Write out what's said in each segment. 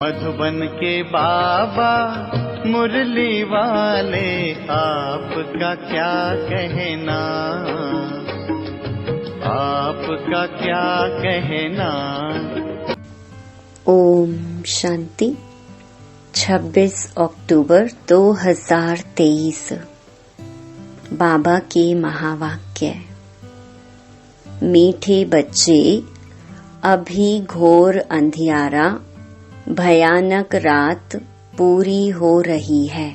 मधुबन के बाबा मुरली वाले, आपका क्या कहना, आपका क्या कहना। ओम शांति। 26 अक्टूबर 2023। बाबा के महावाक्य। मीठे बच्चे, अभी घोर अंधियारा, भयानक रात पूरी हो रही है।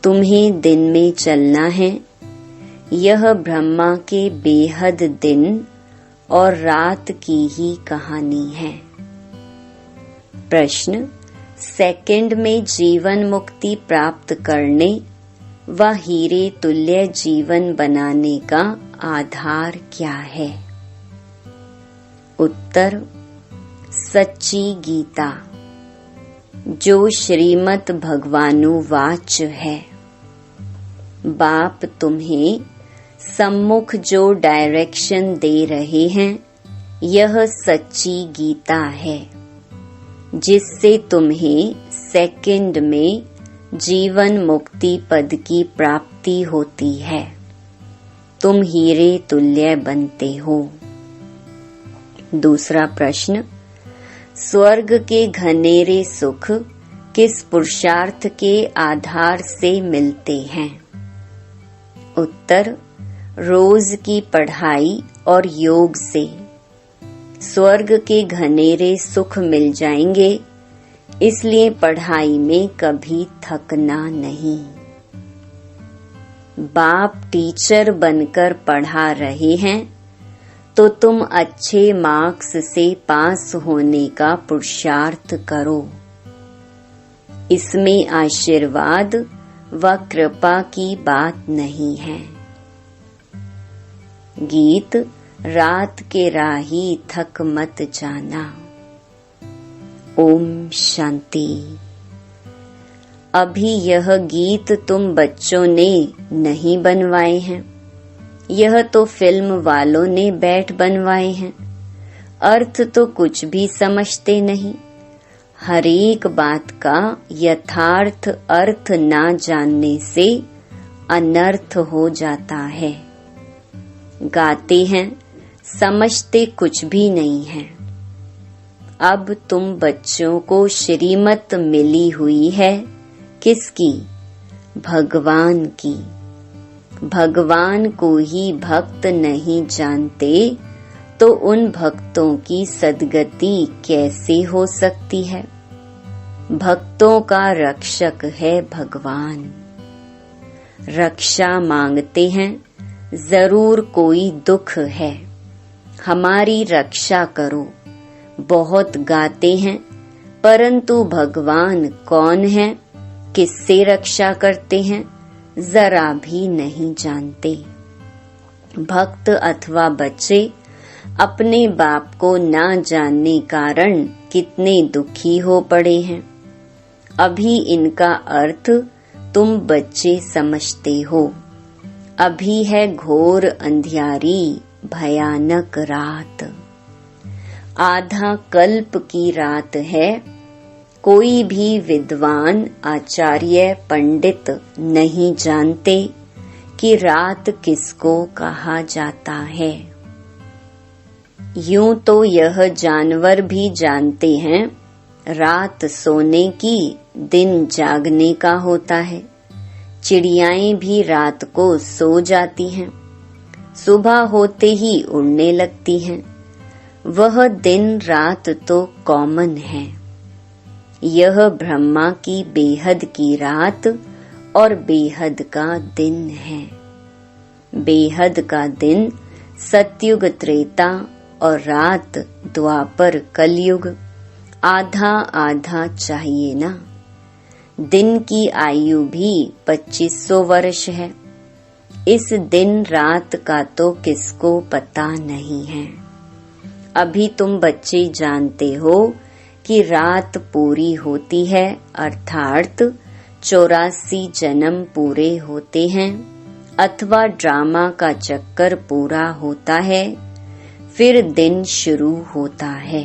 तुम्हें दिन में चलना है। यह ब्रह्मा के बेहद दिन और रात की ही कहानी है। प्रश्न: सेकंड में जीवन मुक्ति प्राप्त करने व हीरे तुल्य जीवन बनाने का आधार क्या है? उत्तर: सच्ची गीता, जो श्रीमद् भगवानुवाच है। बाप तुम्हें सम्मुख जो डायरेक्शन दे रहे हैं, यह सच्ची गीता है, जिससे तुम्हें सेकंड में जीवन मुक्ति पद की प्राप्ति होती है। तुम हीरे तुल्य बनते हो। दूसरा प्रश्न: स्वर्ग के घनेरे सुख किस पुरुषार्थ के आधार से मिलते हैं? उत्तर: रोज की पढ़ाई और योग से स्वर्ग के घनेरे सुख मिल जाएंगे, इसलिए पढ़ाई में कभी थकना नहीं। बाप टीचर बनकर पढ़ा रहे हैं, तो तुम अच्छे मार्क्स से पास होने का पुरुषार्थ करो। इसमें आशीर्वाद व कृपा की बात नहीं है। गीत: रात के राही थक मत जाना। ओम शांति। अभी यह गीत तुम बच्चों ने नहीं बनवाए हैं, यह तो फिल्म वालों ने बैठ बनवाए हैं। अर्थ तो कुछ भी समझते नहीं। हर एक बात का यथार्थ अर्थ ना जानने से अनर्थ हो जाता है। गाते हैं, समझते कुछ भी नहीं है। अब तुम बच्चों को श्रीमत मिली हुई है, किसकी? भगवान की। भगवान को ही भक्त नहीं जानते, तो उन भक्तों की सद्गति कैसे हो सकती है? भक्तों का रक्षक है भगवान। रक्षा मांगते हैं, जरूर कोई दुख है, हमारी रक्षा करो। बहुत गाते हैं, परंतु भगवान कौन है, किससे रक्षा करते हैं, जरा भी नहीं जानते। भक्त अथवा बच्चे अपने बाप को ना जानने कारण कितने दुखी हो पड़े हैं। अभी इनका अर्थ तुम बच्चे समझते हो। अभी है घोर अंधियारी भयानक रात। आधा कल्प की रात है। कोई भी विद्वान, आचार्य, पंडित नहीं जानते कि रात किसको कहा जाता है। यूं तो यह जानवर भी जानते हैं, रात सोने की, दिन जागने का होता है। चिड़ियाएं भी रात को सो जाती हैं, सुबह होते ही उड़ने लगती हैं। वह दिन रात तो कॉमन है। यह ब्रह्मा की बेहद की रात और बेहद का दिन है। बेहद का दिन सतयुग त्रेता और रात द्वापर कलयुग। आधा आधा चाहिए ना। दिन की आयु भी 2500 वर्ष है। इस दिन रात का तो किसको पता नहीं है। अभी तुम बच्चे जानते हो कि रात पूरी होती है, अर्थात 84 जन्म पूरे होते हैं, अथवा ड्रामा का चक्कर पूरा होता है, फिर दिन शुरू होता है।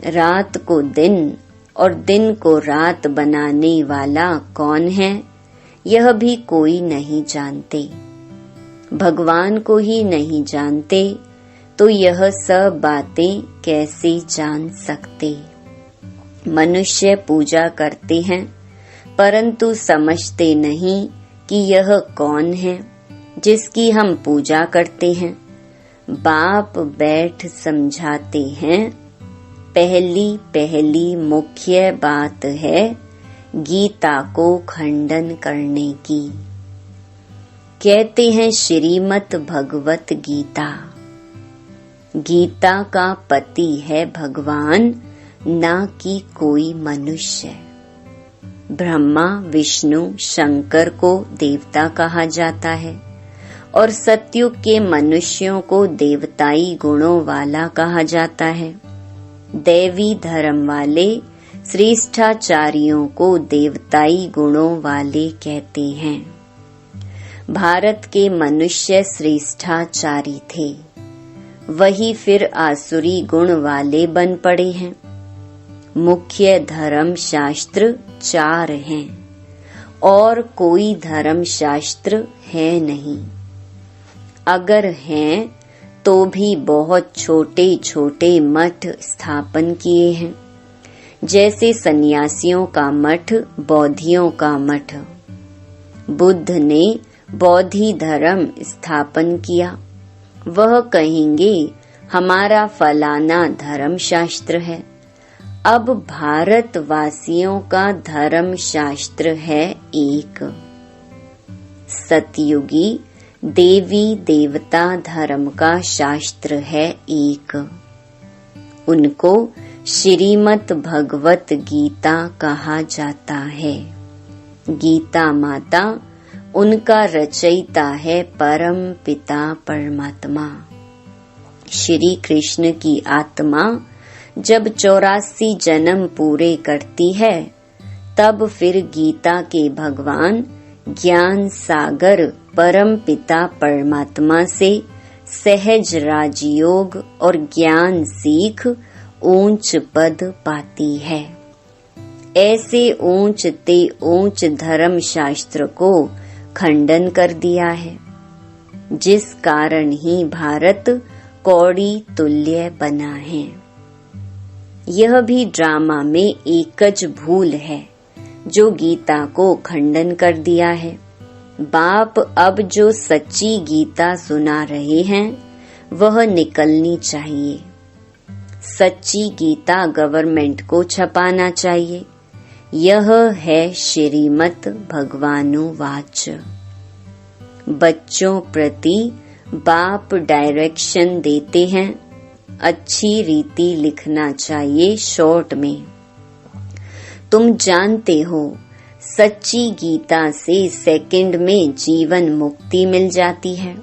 रात को दिन और दिन को रात बनाने वाला कौन है, यह भी कोई नहीं जानते। भगवान को ही नहीं जानते तो यह सब बातें कैसे जान सकते। मनुष्य पूजा करते हैं परंतु समझते नहीं कि यह कौन है जिसकी हम पूजा करते हैं। बाप बैठ समझाते हैं, पहली मुख्य बात है गीता को खंडन करने की। कहते हैं श्रीमद् भगवत गीता, गीता का पति है भगवान, ना कि कोई मनुष्य। ब्रह्मा विष्णु शंकर को देवता कहा जाता है और सतयुग के मनुष्यों को देवताई गुणों वाला कहा जाता है। दैवी धर्म वाले श्रेष्ठाचार्यों को देवताई गुणों वाले कहते हैं। भारत के मनुष्य श्रेष्ठाचारी थे, वही फिर आसुरी गुण वाले बन पड़े हैं। मुख्य धर्म शास्त्र 4 हैं और कोई धर्म शास्त्र है नहीं। अगर हैं तो भी बहुत छोटे छोटे मठ स्थापन किए हैं, जैसे सन्यासियों का मठ, बौद्धियों का मठ। बुद्ध ने बौद्धि धर्म स्थापन किया, वह कहेंगे हमारा फलाना धर्म शास्त्र है। अब भारतवासियों का धर्म शास्त्र है एक। सतयुगी देवी देवता धर्म का शास्त्र है एक। उनको श्रीमद् भगवत गीता कहा जाता है। गीता माता उनका रचयिता है परम पिता परमात्मा। श्री कृष्ण की आत्मा जब 84 जन्म पूरे करती है, तब फिर गीता के भगवान ज्ञान सागर परम पिता परमात्मा से सहज राजयोग और ज्ञान सीख ऊंच पद पाती है। ऐसे ऊंच ते ऊंच धर्म शास्त्र को खंडन कर दिया है, जिस कारण ही भारत कौड़ी तुल्य बना है। यह भी ड्रामा में एकच भूल है जो गीता को खंडन कर दिया है। बाप अब जो सच्ची गीता सुना रहे हैं वह निकलनी चाहिए। सच्ची गीता गवर्नमेंट को छपाना चाहिए। यह है श्रीमद् भगवानुवाच। बच्चों प्रति बाप डायरेक्शन देते हैं, अच्छी रीति लिखना चाहिए शॉर्ट में। तुम जानते हो सच्ची गीता से सेकंड में जीवन मुक्ति मिल जाती है।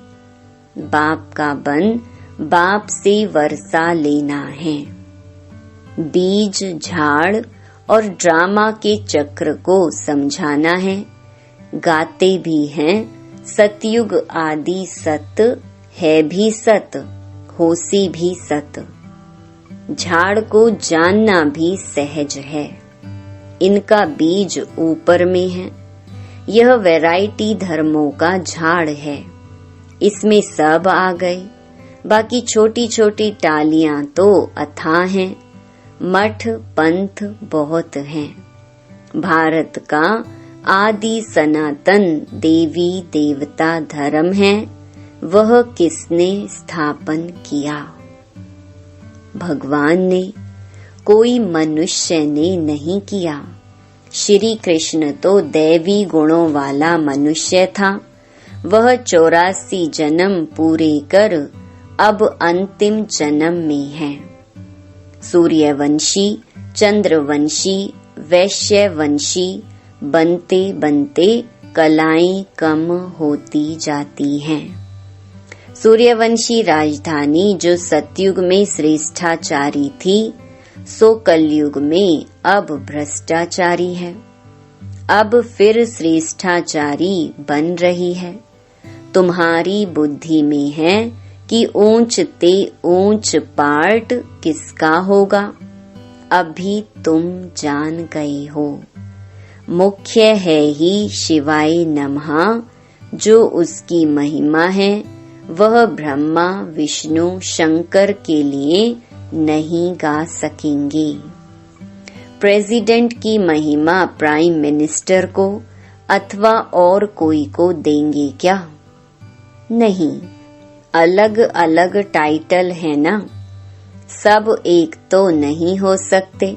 बाप का बन बाप से वर्षा लेना है। बीज झाड़ और ड्रामा के चक्र को समझाना है। गाते भी हैं सतयुग आदि सत है भी सत, होसी भी सत। झाड़ को जानना भी सहज है। इनका बीज ऊपर में है। यह वैरायटी धर्मों का झाड़ है। इसमें सब आ गए। बाकी छोटी छोटी टालियां तो अथाह हैं। मठ पंथ बहुत हैं। भारत का आदि सनातन देवी देवता धर्म है, वह किसने स्थापन किया? भगवान ने, कोई मनुष्य ने नहीं किया। श्री कृष्ण तो दैवी गुणों वाला मनुष्य था। वह 84 जन्म पूरे कर अब अंतिम जन्म में है। सूर्यवंशी, चंद्रवंशी, वैश्यवंशी बनते बनते कलाएं कम होती जाती हैं। सूर्यवंशी राजधानी जो सतयुग में श्रेष्ठाचारी थी, सो कलयुग में अब भ्रष्टाचारी है। अब फिर श्रेष्ठाचारी बन रही है। तुम्हारी बुद्धि में है कि ऊंच ते ऊंच पार्ट किसका होगा। अभी तुम जान गए हो। मुख्य है ही शिवाय नमः, जो उसकी महिमा है वह ब्रह्मा विष्णु शंकर के लिए नहीं गा सकेंगे। प्रेसिडेंट की महिमा प्राइम मिनिस्टर को अथवा और कोई को देंगे क्या? नहीं, अलग अलग टाइटल है ना, सब एक तो नहीं हो सकते।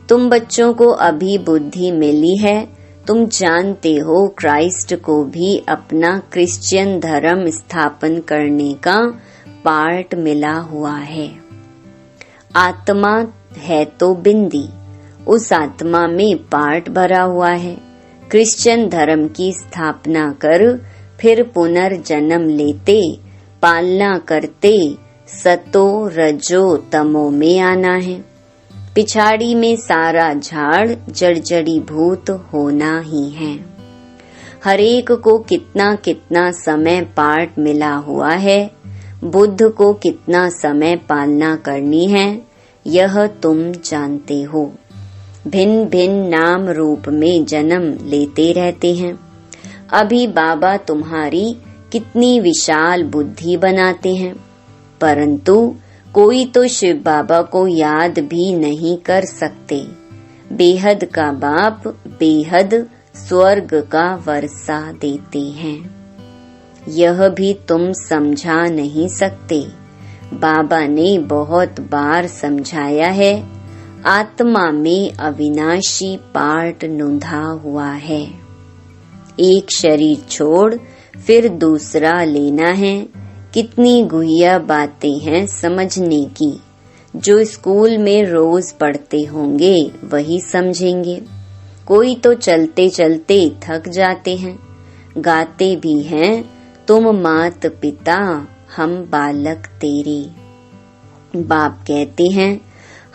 तुम बच्चों को अभी बुद्धि मिली है, तुम जानते हो क्राइस्ट को भी अपना क्रिश्चियन धर्म स्थापन करने का पार्ट मिला हुआ है। आत्मा है तो बिंदी, उस आत्मा में पार्ट भरा हुआ है। क्रिश्चियन धर्म की स्थापना कर फिर पुनर्जन्म लेते, पालना करते, सतो रजो तमो में आना है। पिछाड़ी में सारा झाड़ जड़जड़ी भूत होना ही है। हरेक को कितना कितना समय पार्ट मिला हुआ है, बुद्ध को कितना समय पालना करनी है, यह तुम जानते हो। भिन्न भिन्न नाम रूप में जन्म लेते रहते हैं। अभी बाबा तुम्हारी कितनी विशाल बुद्धि बनाते हैं, परंतु कोई तो शिव बाबा को याद भी नहीं कर सकते। बेहद का बाप बेहद स्वर्ग का वर्षा देते हैं, यह भी तुम समझा नहीं सकते। बाबा ने बहुत बार समझाया है, आत्मा में अविनाशी पार्ट नूंधा हुआ है। एक शरीर छोड़ फिर दूसरा लेना है। कितनी गुहिया बातें हैं समझने की। जो स्कूल में रोज पढ़ते होंगे वही समझेंगे। कोई तो चलते चलते थक जाते हैं, गाते भी हैं, तुम मात पिता हम बालक तेरे। बाप कहते हैं,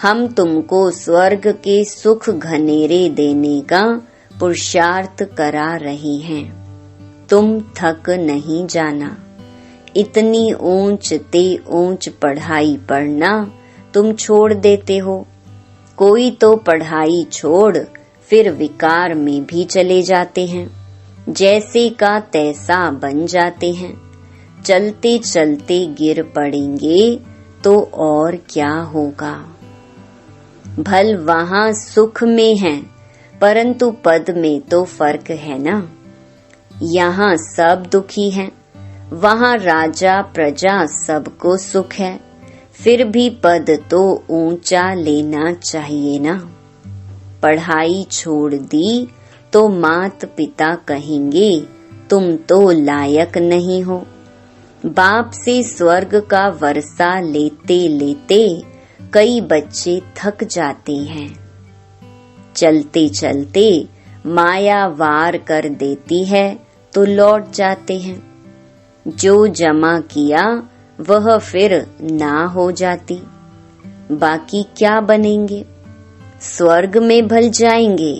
हम तुमको स्वर्ग के सुख घनेरे देने का पुरुषार्थ करा रहे हैं। तुम थक नहीं जाना। इतनी ऊंच ते ऊंच पढ़ाई पढ़ना तुम छोड़ देते हो। कोई तो पढ़ाई छोड़ फिर विकार में भी चले जाते हैं, जैसे का तैसा बन जाते हैं। चलते चलते गिर पड़ेंगे तो और क्या होगा। भल वहाँ सुख में है, परंतु पद में तो फर्क है ना। यहाँ सब दुखी हैं, वहाँ राजा प्रजा सबको सुख है। फिर भी पद तो ऊंचा लेना चाहिए ना। पढ़ाई छोड़ दी तो मात पिता कहेंगे तुम तो लायक नहीं हो। बाप से स्वर्ग का वर्षा लेते लेते कई बच्चे थक जाते हैं। चलते चलते माया वार कर देती है तो लौट जाते हैं। जो जमा किया वह फिर ना हो जाती, बाकी क्या बनेंगे। स्वर्ग में भल जाएंगे,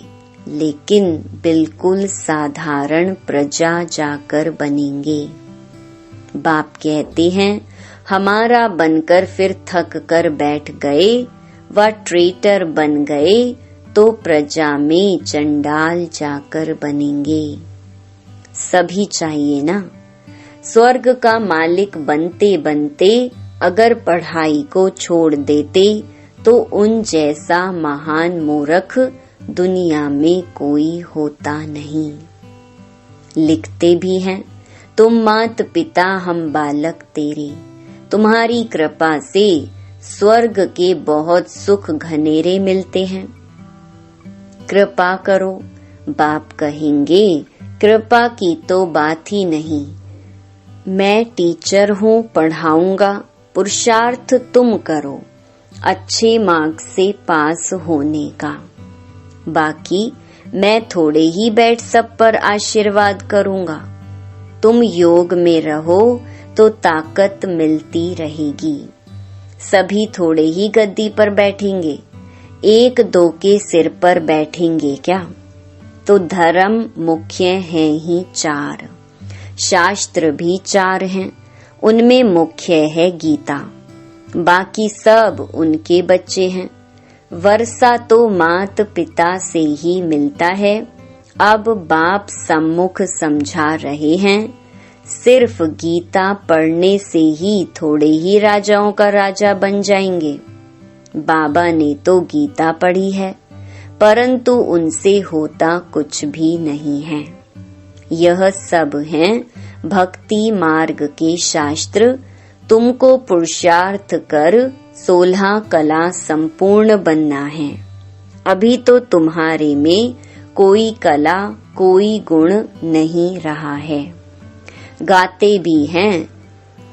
लेकिन बिल्कुल साधारण प्रजा जाकर बनेंगे। बाप कहते हैं, हमारा बनकर फिर थक कर बैठ गए व ट्रेटर बन गए तो प्रजा में चंडाल जाकर बनेंगे। सभी चाहिए ना। स्वर्ग का मालिक बनते बनते अगर पढ़ाई को छोड़ देते तो उन जैसा महान मूर्ख दुनिया में कोई होता नहीं। लिखते भी हैं, तुम मात पिता हम बालक तेरे। तुम्हारी कृपा से स्वर्ग के बहुत सुख घनेरे मिलते हैं। कृपा करो। बाप कहेंगे, कृपा की तो बात ही नहीं। मैं टीचर हूँ, पढ़ाऊंगा, पुरुषार्थ तुम करो अच्छे मार्क्स से पास होने का। बाकी मैं थोड़े ही बैठ सब पर आशीर्वाद करूंगा। तुम योग में रहो तो ताकत मिलती रहेगी। सभी थोड़े ही गद्दी पर बैठेंगे, एक दो के सिर पर बैठेंगे क्या। तो धर्म मुख्य है ही 4, शास्त्र भी 4 हैं, उनमें मुख्य है गीता। बाकी सब उनके बच्चे हैं। वर्षा तो मात पिता से ही मिलता है। अब बाप सम्मुख समझा रहे हैं, सिर्फ गीता पढ़ने से ही थोड़े ही राजाओं का राजा बन जाएंगे। बाबा ने तो गीता पढ़ी है, परंतु उनसे होता कुछ भी नहीं है। यह सब हैं भक्ति मार्ग के शास्त्र। तुमको पुरुषार्थ कर 16 कला संपूर्ण बनना है। अभी तो तुम्हारे में कोई कला कोई गुण नहीं रहा है। गाते भी हैं,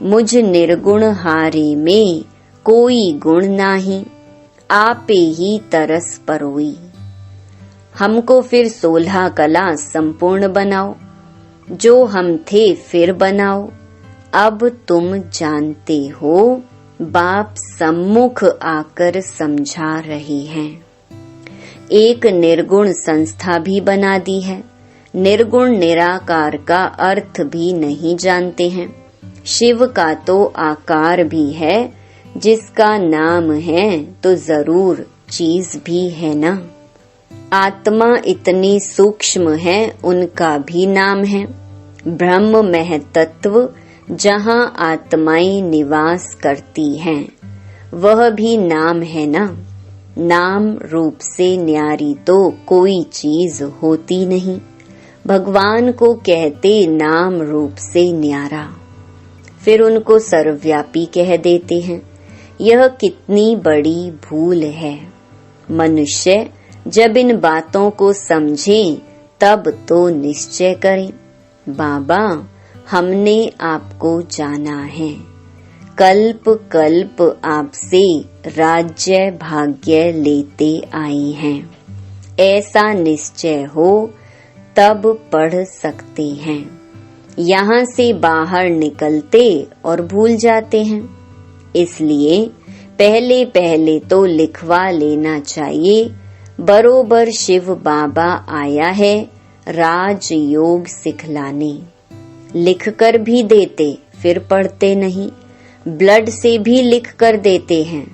मुझ निर्गुण हारे में कोई गुण नाही, आपे ही तरस परोई। हमको फिर 16 कला संपूर्ण बनाओ, जो हम थे फिर बनाओ। अब तुम जानते हो, बाप सम्मुख आकर समझा रहे हैं। एक निर्गुण संस्था भी बना दी है। निर्गुण निराकार का अर्थ भी नहीं जानते हैं। शिव का तो आकार भी है, जिसका नाम है तो जरूर चीज भी है ना। आत्मा इतनी सूक्ष्म है, उनका भी नाम है। ब्रह्म महतत्व जहाँ आत्माएं निवास करती हैं, वह भी नाम है ना। नाम रूप से न्यारी तो कोई चीज होती नहीं। भगवान को कहते नाम रूप से न्यारा, फिर उनको सर्वव्यापी कह देते हैं। यह कितनी बड़ी भूल है। मनुष्य जब इन बातों को समझे तब तो निश्चय करें, बाबा हमने आपको जाना है। कल्प कल्प आपसे राज्य भाग्य लेते आए हैं। ऐसा निश्चय हो तब पढ़ सकते हैं। यहाँ से बाहर निकलते और भूल जाते हैं। इसलिए पहले पहले तो लिखवा लेना चाहिए। बरोबर शिव बाबा आया है राज योग सिखलाने। लिख कर भी देते, फिर पढ़ते नहीं। ब्लड से भी लिख कर देते हैं,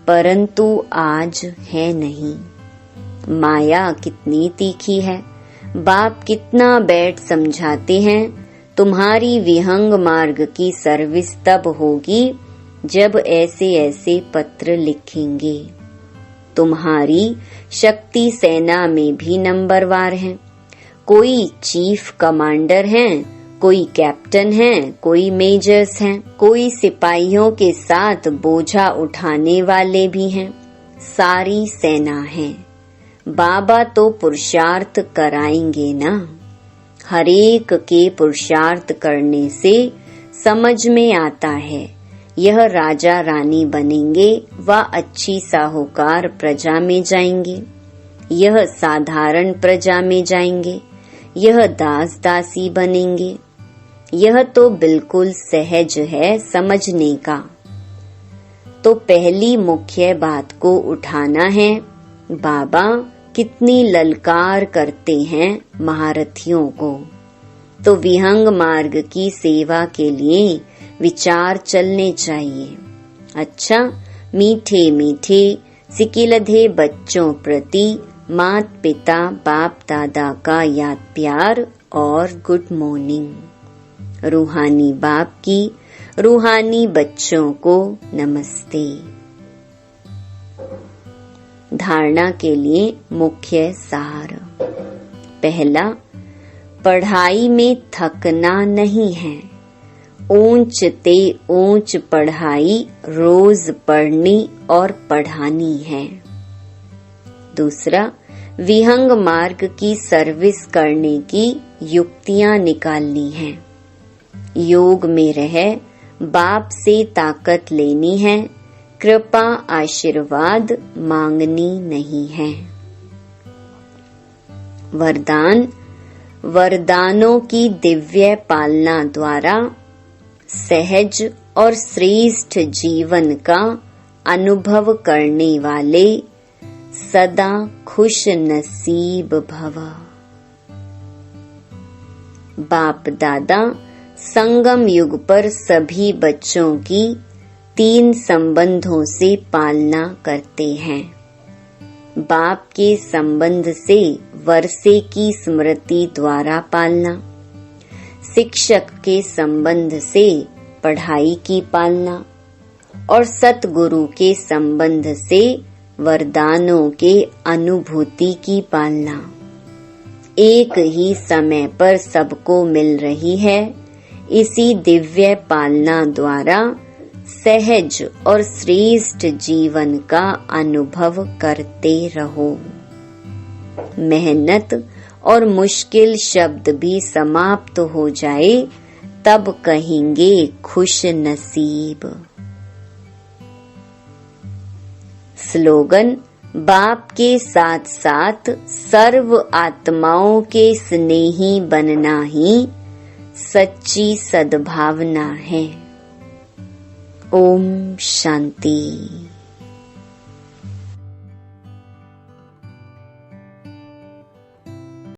परंतु आज है नहीं। माया कितनी तीखी है। बाप कितना बैठ समझाते हैं। तुम्हारी विहंग मार्ग की सर्विस तब होगी जब ऐसे ऐसे पत्र लिखेंगे। तुम्हारी शक्ति सेना में भी नंबरवार हैं। कोई चीफ कमांडर हैं, कोई कैप्टन हैं, कोई मेजर्स हैं, कोई सिपाहियों के साथ बोझा उठाने वाले भी हैं। सारी सेना है। बाबा तो पुरुषार्थ कराएंगे ना। हरेक के पुरुषार्थ करने से समझ में आता है, यह राजा रानी बनेंगे व अच्छी साहूकार प्रजा में जाएंगे, यह साधारण प्रजा में जाएंगे, यह दास दासी बनेंगे। यह तो बिल्कुल सहज है समझने का। तो पहली मुख्य बात को उठाना है। बाबा कितनी ललकार करते हैं महारथियों को। तो विहंग मार्ग की सेवा के लिए विचार चलने चाहिए। अच्छा, मीठे मीठे सिकिलधे बच्चों प्रति मात पिता बाप दादा का याद प्यार और गुड मॉर्निंग। रूहानी बाप की रूहानी बच्चों को नमस्ते। धारणा के लिए मुख्य सार। पहला, पढ़ाई में थकना नहीं है। ऊंच ते ऊंच पढ़ाई रोज पढ़नी और पढ़ानी है। दूसरा, विहंग मार्ग की सर्विस करने की युक्तियां निकालनी हैं। योग में रह बाप से ताकत लेनी है, कृपा आशीर्वाद मांगनी नहीं है। वरदान, वरदानों की दिव्य पालना द्वारा सहज और श्रेष्ठ जीवन का अनुभव करने वाले सदा खुश नसीब भव। बाप दादा संगम युग पर सभी बच्चों की 3 संबंधों से पालना करते हैं। बाप के संबंध से वर्षे की स्मृति द्वारा पालना, शिक्षक के संबंध से पढ़ाई की पालना और सतगुरु के संबंध से वरदानों के अनुभूति की पालना एक ही समय पर सबको मिल रही है। इसी दिव्य पालना द्वारा सहज और श्रेष्ठ जीवन का अनुभव करते रहो। मेहनत और मुश्किल शब्द भी समाप्त हो जाए तब कहेंगे खुश नसीब। स्लोगन: बाप के साथ साथ सर्व आत्माओं के स्नेही बनना ही सच्ची सद्भावना है। ओम शांति।